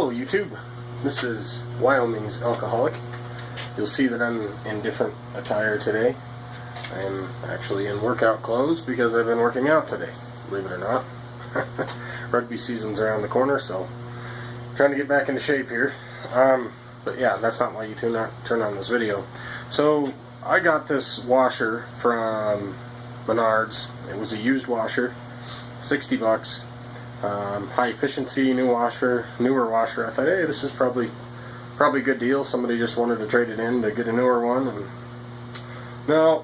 Hello YouTube, this is Wyoming's Alcoholic. You'll see that I'm in different attire today. I'm actually in workout clothes because I've been working out today, believe it or not. Rugby season's around the corner, so I'm trying to get back into shape here. But yeah, that's not why you turn on this video. So I got this washer from Menards. It was a used washer, 60 bucks. High efficiency, newer washer. I thought, hey, this is probably a good deal. Somebody just wanted to trade it in to get a newer one. And no,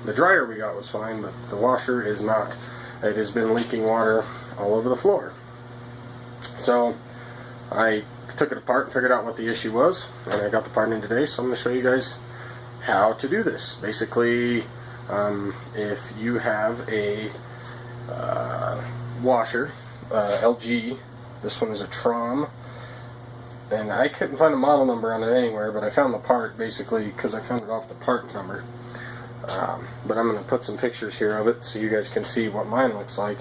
the dryer we got was fine, but the washer is not. It has been leaking water all over the floor. So I took it apart and figured out what the issue was, and I got the part in today. So I'm going to show you guys how to do this. Basically, if you have a washer, LG, this one is a tromm, and I couldn't find a model number on it anywhere, but I found the part basically because I found it off the part number. But I'm going to put some pictures here of it so you guys can see what mine looks like.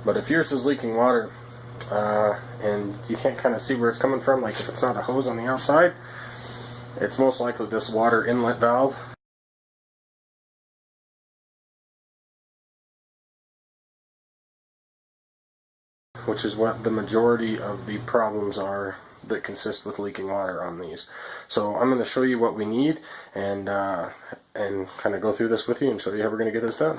But if yours is leaking water and you can't kind of see where it's coming from, like if it's not a hose on the outside, it's most likely this water inlet valve. Which is what the majority of the problems are that consist with leaking water on these. So I'm going to show you what we need and kind of go through this with you and show you how we're going to get this done.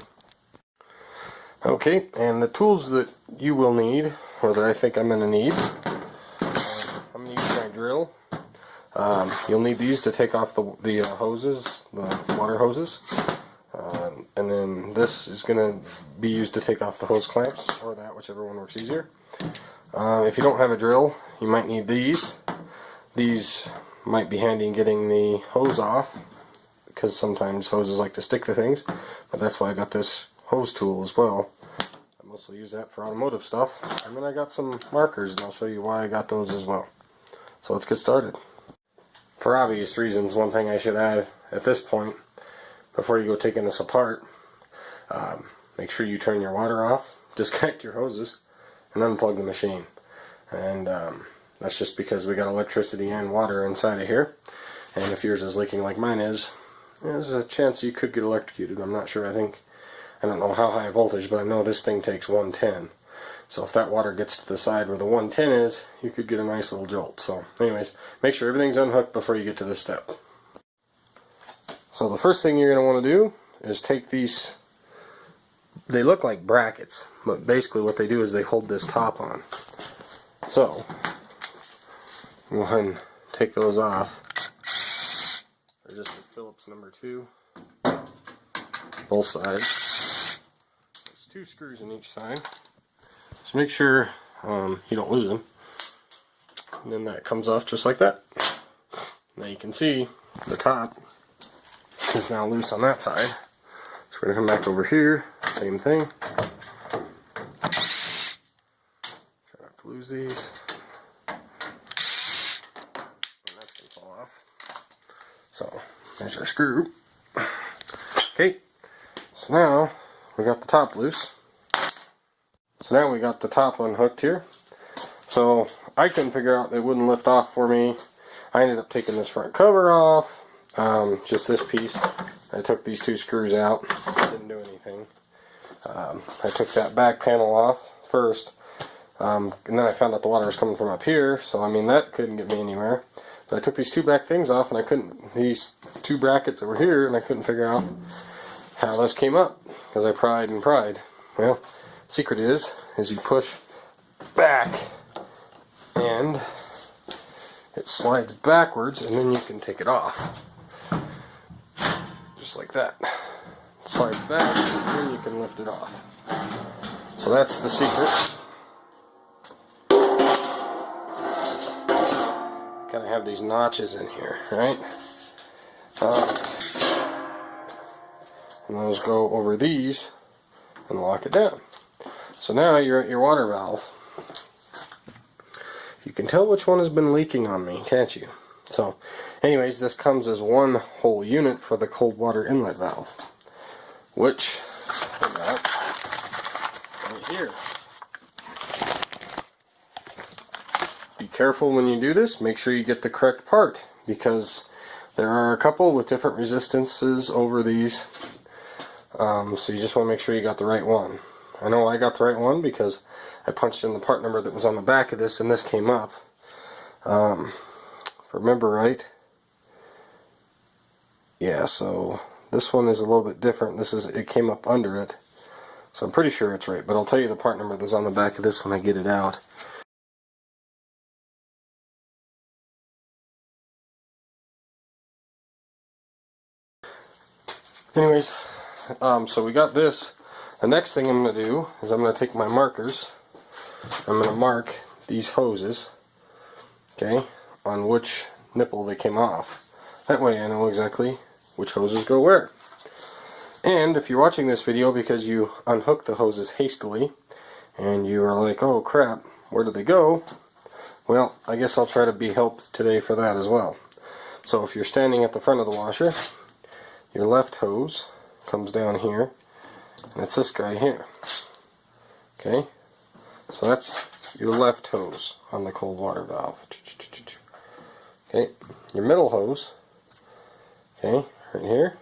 Okay, and the tools that you will need, or that I think I'm going to need, I'm going to use my drill. You'll need these to take off the hoses, the water hoses. And then this is going to be used to take off the hose clamps, or that, whichever one works easier. If you don't have a drill, you might need these. These might be handy in getting the hose off, because sometimes hoses like to stick to things, but that's why I got this hose tool as well. I mostly use that for automotive stuff. And then I got some markers, and I'll show you why I got those as well. So let's get started. For obvious reasons, one thing I should add at this point, before you go taking this apart, make sure you turn your water off, disconnect your hoses, and unplug the machine. And that's just because we got electricity and water inside of here. And if yours is leaking like mine is, there's a chance you could get electrocuted. I'm not sure. I don't know how high a voltage, but I know this thing takes 110. So if that water gets to the side where the 110 is, you could get a nice little jolt. So anyways, make sure everything's unhooked before you get to this step. So the first thing you're going to want to do is take these, they look like brackets, but basically what they do is they hold this top on. So go ahead and take those off. They're just a Phillips number 2, both sides. There's 2 screws in each side. So make sure you don't lose them. And then that comes off just like that. Now you can see the top is now loose on that side. So we're going to come back over here, same thing. Try not to lose these. And that's going to fall off. So there's our screw. Okay, so now we got the top loose. So now we got the top unhooked here. So I couldn't figure out, it wouldn't lift off for me. I ended up taking this front cover off. Just this piece. I took these 2 screws out. Didn't do anything. I took that back panel off first. And then I found out the water was coming from up here. So I mean, that couldn't get me anywhere. But I took these 2 back things off, and I couldn't, these 2 brackets that were here, and I couldn't figure out how this came up. Because I pried and pried. Well, secret is you push back and it slides backwards, and then you can take it off. Just like that. It slides back, and then you can lift it off. So that's the secret. Kind of have these notches in here, right? And those go over these and lock it down. So now you're at your water valve. You can tell which one has been leaking on me, can't you? So, anyways, this comes as one whole unit for the cold water inlet valve, which I got right here. Be careful when you do this. Make sure you get the correct part, because there are a couple with different resistances over these. So you just want to make sure you got the right one. I know I got the right one because I punched in the part number that was on the back of this, and this came up. If I remember right, yeah, so this one is a little bit different. It came up under it, so I'm pretty sure it's right, but I'll tell you the part number that's on the back of this when I get it out. Anyways, so we got this. The next thing I'm going to do is I'm going to take my markers. I'm going to mark these hoses, okay, on which nipple they came off. That way I know exactly which hoses go where. And if you're watching this video because you unhooked the hoses hastily and you are like, oh crap, where did they go? Well, I guess I'll try to be helped today for that as well. So if you're standing at the front of the washer, your left hose comes down here, and it's this guy here. Okay, so that's your left hose on the cold water valve. Okay, your middle hose, okay, right here,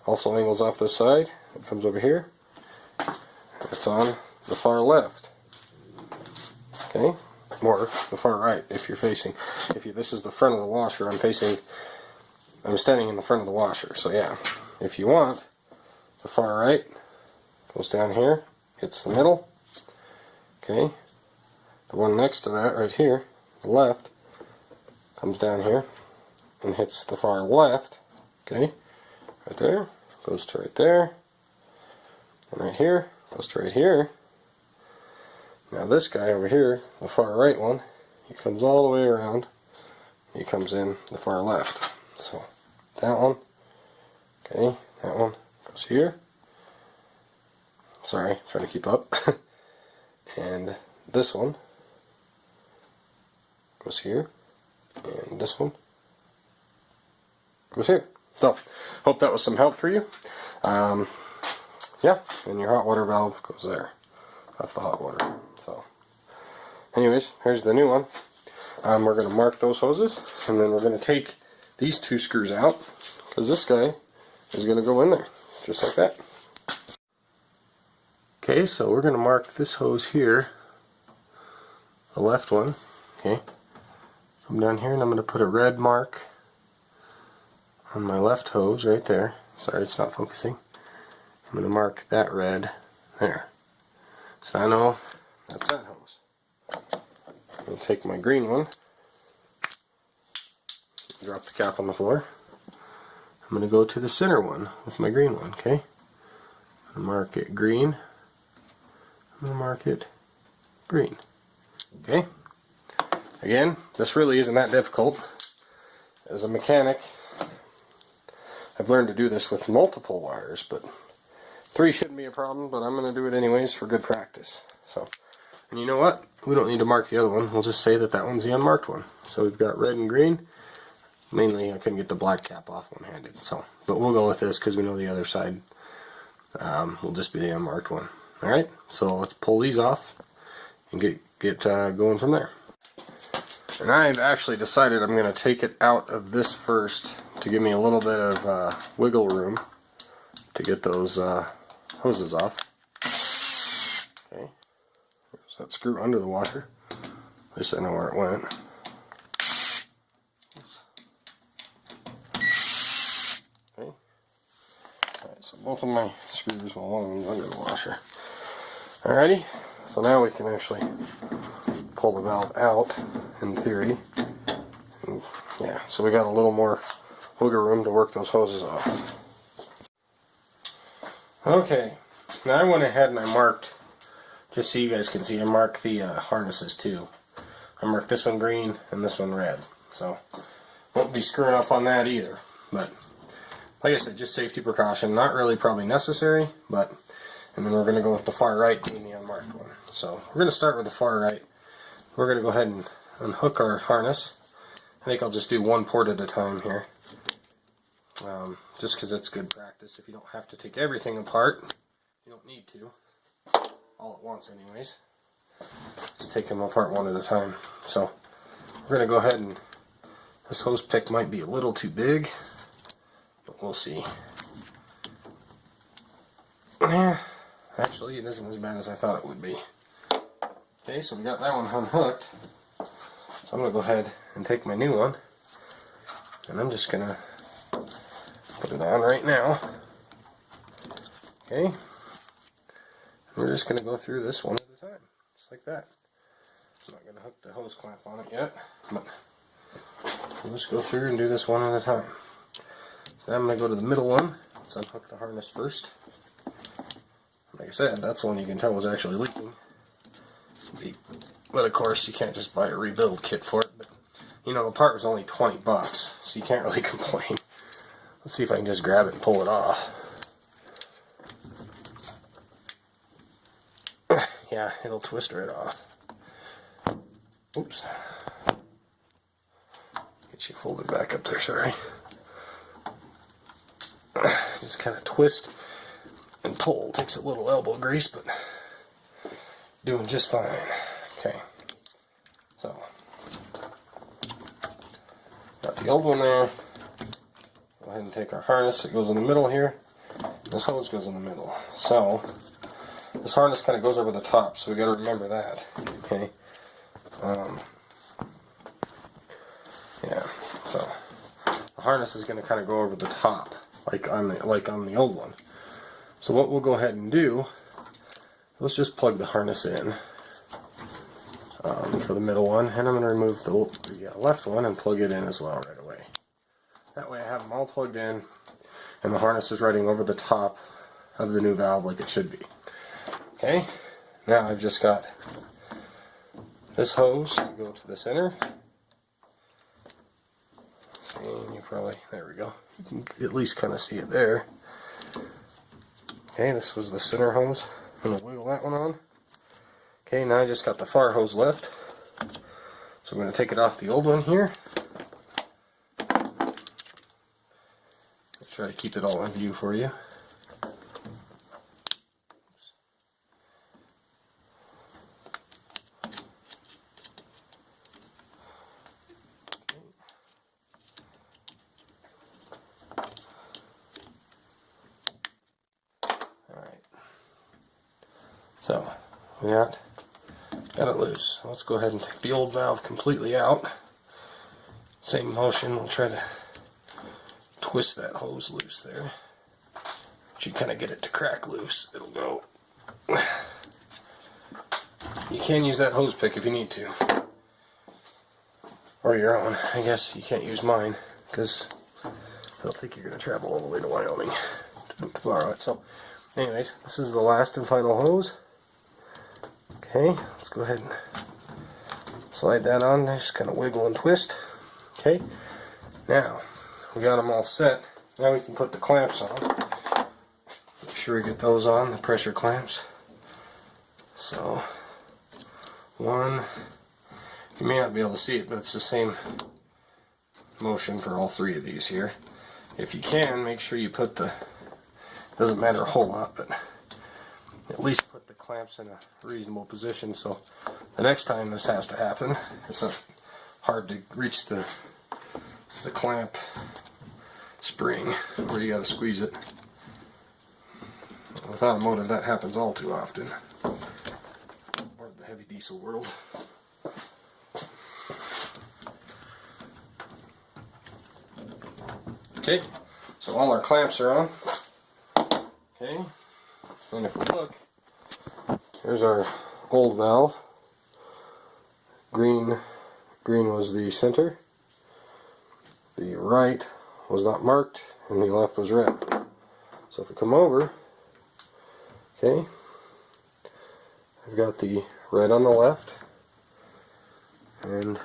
also angles off this side. It comes over here. It's on the far left. Okay, or the far right if you're facing. This is the front of the washer, I'm standing in the front of the washer. So yeah, if you want, the far right goes down here, hits the middle. Okay, the one next to that right here, the left, comes down here and hits the far left. Okay, right there, goes to right there, and right here, goes to right here. Now this guy over here, the far right one, he comes all the way around, he comes in the far left. So that one, okay, that one goes here. Sorry, trying to keep up. And this one goes here, and this one goes here. So, hope that was some help for you. Yeah, and your hot water valve goes there. That's the hot water. So, anyways, here's the new one. We're going to mark those hoses, and then we're going to take these two screws out, because this guy is going to go in there, just like that. Okay, so we're going to mark this hose here, the left one. Okay, come down here and I'm going to put a red mark on my left hose right there. Sorry, it's not focusing. I'm going to mark that red there. So I know that's that hose. I'm going to take my green one, drop the cap on the floor. I'm going to go to the center one with my green one, okay? I'm going to mark it green. I'm going to mark it green. Okay? Again, this really isn't that difficult. As a mechanic, I've learned to do this with multiple wires, but 3 shouldn't be a problem, but I'm going to do it anyways for good practice. So, and you know what? We don't need to mark the other one. We'll just say that that one's the unmarked one. So we've got red and green. Mainly, I couldn't get the black cap off one-handed. So, but we'll go with this because we know the other side will just be the unmarked one. All right. So let's pull these off and get going from there. And I've actually decided I'm going to take it out of this first to give me a little bit of wiggle room to get those hoses off. Okay. There's that screw under the washer. At least I know where it went. Okay. Alright, so both of my screws, well, one of them's under the washer. Alrighty, so now we can actually pull the valve out, in theory. And yeah, so we got a little more wiggle room to work those hoses off. Okay, now I went ahead and I marked, just so you guys can see, I marked the harnesses too. I marked this one green and this one red, so won't be screwing up on that either. But like I said, just safety precaution, not really probably necessary, but, and then we're going to go with the far right being the unmarked one. So we're going to start with the far right we're going to go ahead and unhook our harness. I think I'll just do one port at a time here, just because it's good practice. If you don't have to take everything apart, you don't need to, all at once anyways. Just take them apart one at a time. So we're going to go ahead and, this hose pick might be a little too big, but we'll see. Yeah, actually it isn't as bad as I thought it would be. Okay, so we got that one unhooked. So I'm going to go ahead and take my new one, and I'm just going to put it on right now. Okay, we're just going to go through this one at a time, just like that. I'm not going to hook the hose clamp on it yet, but we'll just go through and do this one at a time. So now I'm going to go to the middle one. Let's unhook the harness first. Like I said, that's the one you can tell was actually leaking. But of course, you can't just buy a rebuild kit for it. But you know, the part was only 20 bucks, so you can't really complain. Let's see if I can just grab it and pull it off. Yeah, it'll twist right off. Oops. Get you folded back up there, sorry. Just kind of twist and pull. Takes a little elbow grease, but doing just fine. Okay, so got the old one there. Go ahead and take our harness. It goes in the middle here. This hose goes in the middle. So this harness kind of goes over the top, so we got to remember that. Okay. Yeah. So the harness is going to kind of go over the top, like on the old one. So what we'll go ahead and do, let's just plug the harness in for the middle one, and I'm going to remove the left one and plug it in as well right away. That way I have them all plugged in, and the harness is riding over the top of the new valve like it should be. Okay, now I've just got this hose to go to the center. And you probably, there we go. You can at least kind of see it there. Okay, this was the center hose. I'm going to wiggle that one on. Okay, now I just got the far hose left. So I'm going to take it off the old one here. Let's try to keep it all in view for you. So, we got it loose. Let's go ahead and take the old valve completely out. Same motion, we'll try to twist that hose loose there. But you kind of get it to crack loose, it'll go. You can use that hose pick if you need to. Or your own. I guess you can't use mine, because I don't think you're going to travel all the way to Wyoming to borrow it. So, anyways, this is the last and final hose. Okay, let's go ahead and slide that on there, just kind of wiggle and twist. Okay, now we got them all set. Now we can put the clamps on. Make sure we get those on, the pressure clamps. So, one, you may not be able to see it, but it's the same motion for all three of these here. If you can, make sure you put the, doesn't matter a whole lot, but at least put the clamps in a reasonable position so the next time this has to happen, it's not hard to reach the clamp spring where you got to squeeze it. With automotive, that happens all too often. Or the heavy diesel world. Okay, so all our clamps are on. Okay, and if we look, here's our old valve. Green was the center. The right was not marked, and the left was red. So if we come over, okay, I've got the red on the left, and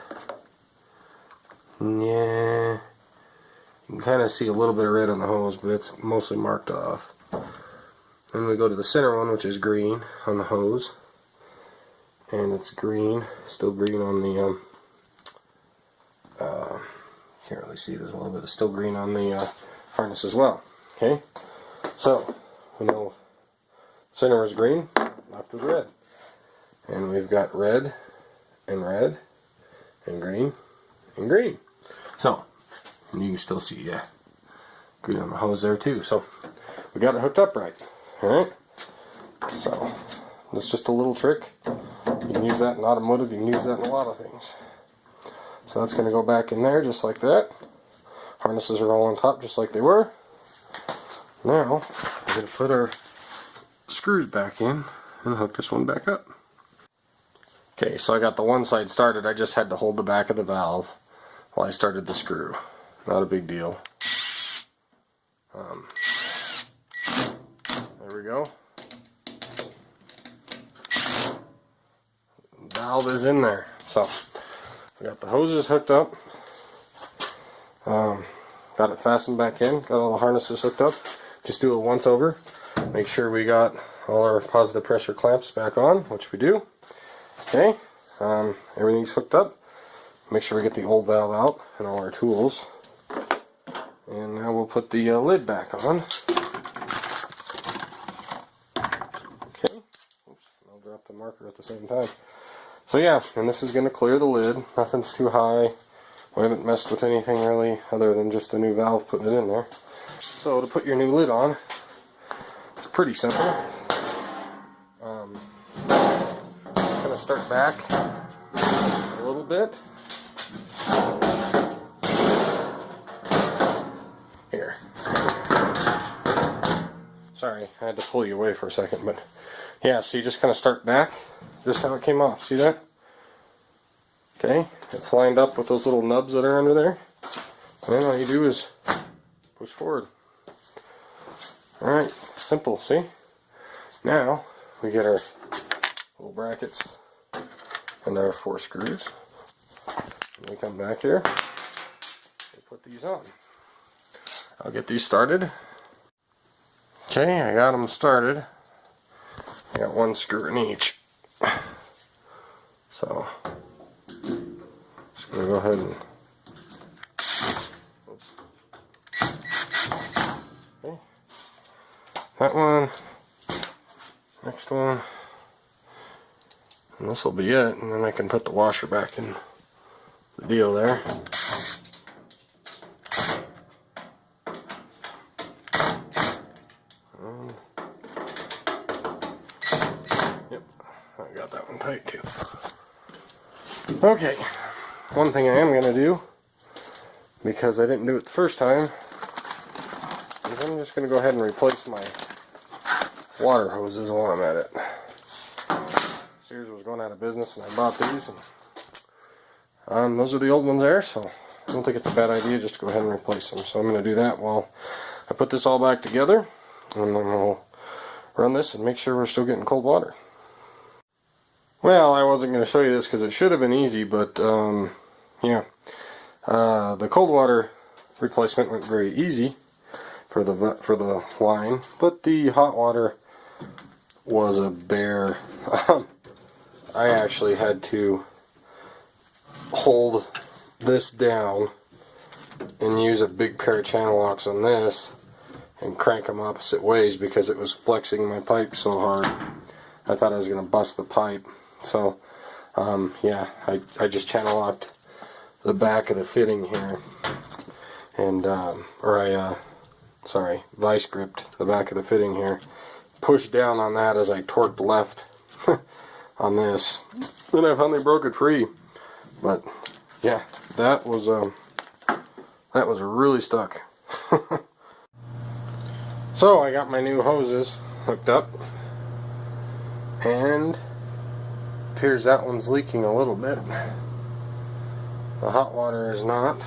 yeah, you can kind of see a little bit of red on the hose, but it's mostly marked off. Then we go to the center one, which is green on the hose. and it's green, still green on the can't really see it as well, but it's still green on the harness as well. Okay, so we know center was green, left was red, and we've got red and green and green. So, and you can still see green on the hose there too. So we got it hooked up right. All right. So that's just a little trick. You can use that in automotive. You can use that in a lot of things. So that's going to go back in there just like that. Harnesses are all on top just like they were. Now we're going to put our screws back in and hook this one back up. Okay, so I got the one side started. I just had to hold the back of the valve while I started the screw. Not a big deal. There we go. Valve is in there. So we got the hoses hooked up. Got it fastened back in. Got all the harnesses hooked up. Just do a once over. Make sure we got all our positive pressure clamps back on, which we do. Okay, everything's hooked up. Make sure we get the old valve out and all our tools. And now we'll put the lid back on. Okay, oops, I'll drop the marker at the same time. So yeah, and this is going to clear the lid. Nothing's too high. We haven't messed with anything really other than just a new valve putting it in there. So to put your new lid on, it's pretty simple. Kind of start back a little bit. Here. Sorry, I had to pull you away for a second, but yeah, so you just kind of start back, just how it came off. See that? Okay, it's lined up with those little nubs that are under there. And then all you do is push forward. Alright, simple, see? Now, we get our little brackets and our 4 screws. And we come back here and put these on. I'll get these started. Okay, I got them started. I got 1 screw in each. So, just going to go ahead and okay. That one, next one, and this will be it, and then I can put the washer back in the deal there. Yep, I got that one tight too. Okay, one thing I am going to do, because I didn't do it the first time, is I'm just going to go ahead and replace my water hoses while I'm at it. Sears was going out of business and I bought these, and those are the old ones there, so I don't think it's a bad idea just to go ahead and replace them. So I'm going to do that while I put this all back together, and then we'll run this and make sure we're still getting cold water. Well, I wasn't going to show you this because it should have been easy, but yeah, the cold water replacement went very easy for the line, but the hot water was a bear. I actually had to hold this down and use a big pair of channel locks on this and crank them opposite ways because it was flexing my pipe so hard. I thought I was going to bust the pipe. So yeah, I just channel locked the back of the fitting here, and sorry, vice gripped the back of the fitting here, pushed down on that as I torqued left on this. Then I finally broke it free. But yeah, that was really stuck. So I got my new hoses hooked up, and appears that one's leaking a little bit. The hot water is not.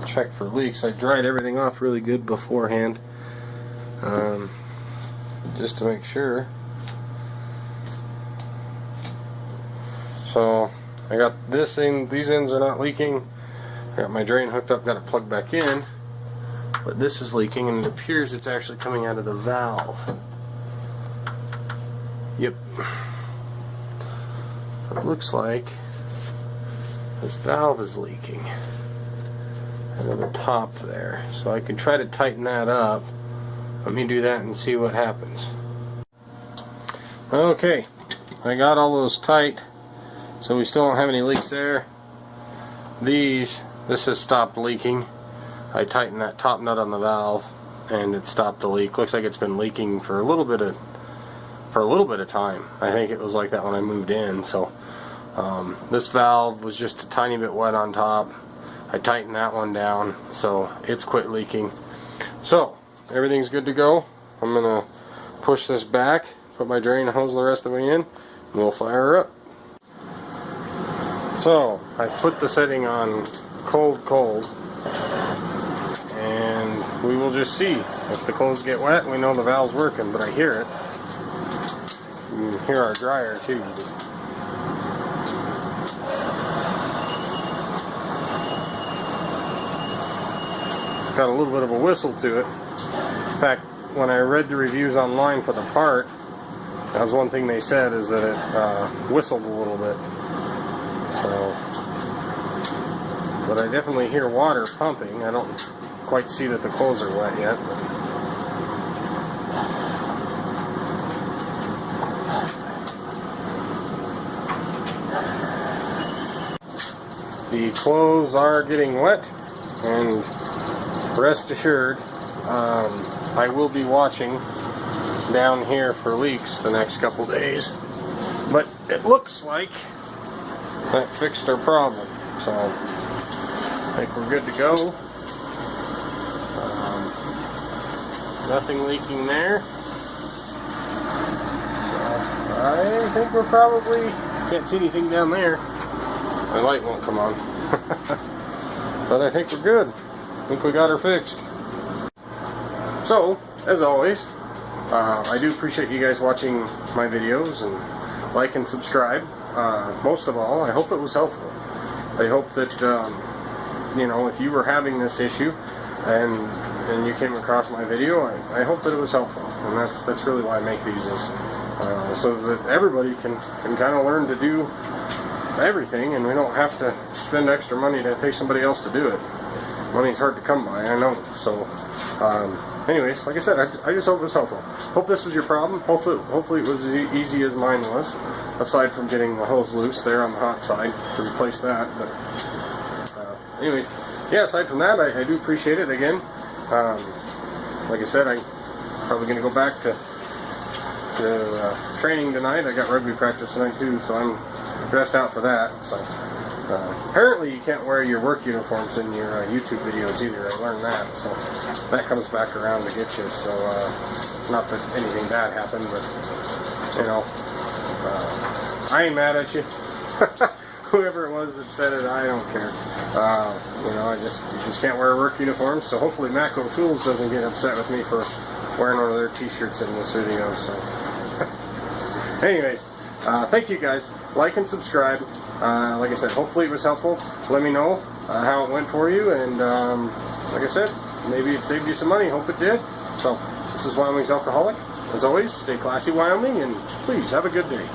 Check for leaks. I dried everything off really good beforehand, just to make sure. So I got this in, these ends are not leaking. I got my drain hooked up, got it plugged back in, but this is leaking, and it appears it's actually coming out of the valve. Yep. It looks like this valve is leaking out of the top there. So I can try to tighten that up. Let me do that and see what happens. Okay, I got all those tight, so we still don't have any leaks there. This has stopped leaking. I tightened that top nut on the valve and it stopped the leak. Looks like it's been leaking for a little bit of time. I think it was like that when I moved in. So this valve was just a tiny bit wet on top. I tightened that one down, so it's quit leaking. So everything's good to go. I'm gonna push this back, put my drain hose the rest of the way in, and we'll fire her up. So I put the setting on cold, and we will just see. If the clothes get wet, we know the valve's working, but I hear it. You can hear our dryer too. It's got a little bit of a whistle to it. In fact, when I read the reviews online for the part, that was one thing they said, is that it whistled a little bit. So, but I definitely hear water pumping. I don't quite see that the clothes are wet yet. The clothes are getting wet, and rest assured, I will be watching down here for leaks the next couple days. But it looks like that fixed our problem, so I think we're good to go. Nothing leaking there. So I think we're probably, can't see anything down there. My light won't come on. But I think we're good. I think we got her fixed. So, as always, I do appreciate you guys watching my videos, and like and subscribe. Most of all, I hope it was helpful. I hope that, you know, if you were having this issue and you came across my video, I hope that it was helpful. And that's really why I make these, is so that everybody can kind of learn to do everything, and we don't have to spend extra money to pay somebody else to do it. Money's hard to come by, I know. So, anyways, like I said, I just hope it was helpful. Hope this was your problem. Hopefully it was as easy as mine was, aside from getting the hose loose there on the hot side to replace that. But anyways, yeah, aside from that, I do appreciate it again. Like I said, I'm probably going to go back to training tonight. I got rugby practice tonight too, so I'm dressed out for that. So apparently you can't wear your work uniforms in your YouTube videos either. I learned that, so that comes back around to get you. So not that anything bad happened, but you know, I ain't mad at you. Whoever it was that said it, I don't care. You know, you just can't wear work uniforms. So hopefully Macro Tools doesn't get upset with me for wearing one of their t-shirts in this video. So anyways, thank you guys. Like and subscribe. Like I said, hopefully it was helpful. Let me know how it went for you, and like I said, maybe it saved you some money. Hope it did. So this is Wyoming's Alcoholic. As always, stay classy, Wyoming, and please have a good day.